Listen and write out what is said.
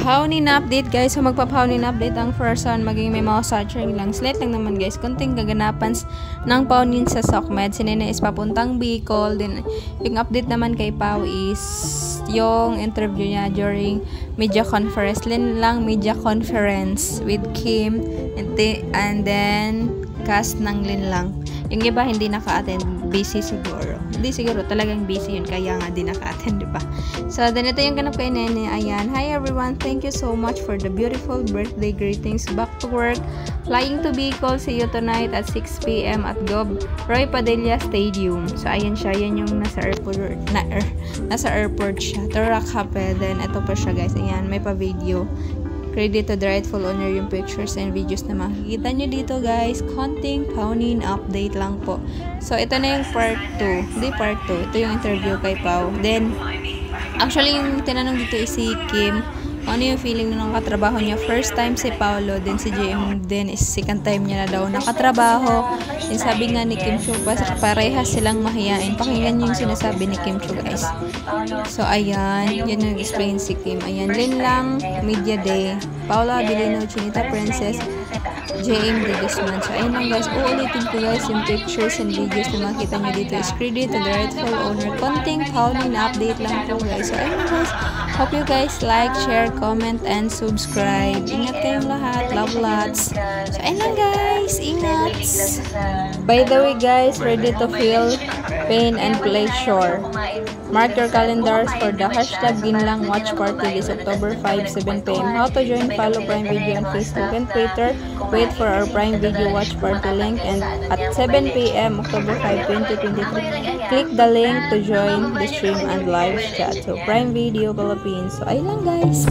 Paunin na update guys. So magpapaunin na update ang first one. Maging may mga searching lang. Slight lang naman guys. Kunting kaganapan ng paunin sa SOCMED. Si Nene is papuntang Bicol. Then yung update naman kay Pau is yung interview niya during media conference. Media conference with Kim. And then cast ng Linlang. Yung iba hindi naka-attend, busy siguro. Hindi siguro, talagang busy yun, kaya nga di naka-attend, diba? So, then ito yung ganap kay Nene. Ayan, hi everyone, thank you so much for the beautiful birthday greetings. Back to work, flying to Bicol, see you tonight at 6 p.m. at Gob Roy Padilla Stadium. So, ayan siya, yan yung nasa airport, nasa airport siya. Toracape, then ito pa siya guys, ayan, may pa-video. Credit to the rightful owner yung pictures and videos na makikita nyo dito guys. Konting paunin update lang po. So, ito na yung part 2. Hindi part 2. Ito yung interview kay Pau. Then, actually yung tinanong dito is si Kim. Ano yung feeling nung katrabaho niya? First time si Paolo, then si JM, then is second time niya na daw nakatrabaho. Then sabi nga ni Kim Chu, parehas silang mahiyain. Pakinggan yung sinasabi ni Kim Chu guys. So ayan, yan yung explain si Kim. Ayan, Linlang, Media Day, Paula Abilino, Chinita Princess, JM de Guzman. So ayun lang guys, uulitin ko guys yung pictures and videos na makita nyo dito is credit to the rightful owner. Konting paunin na update lang po guys. So ayun guys, hope you guys like, share, comment, and subscribe. Ingat kayong lahat. Love lots. So ayun lang guys, ingat. By the way guys, ready to feel pain and pleasure. Mark your calendars for the hashtag Ginlang Watch Party this October 5, 7 p.m. How to join, follow Prime Video on Facebook and Twitter. Wait for our Prime Video Watch Party link and at 7 p.m. October 5, 2023. Click the link to join the stream and live chat. So Prime Video Philippines. So ayun lang guys.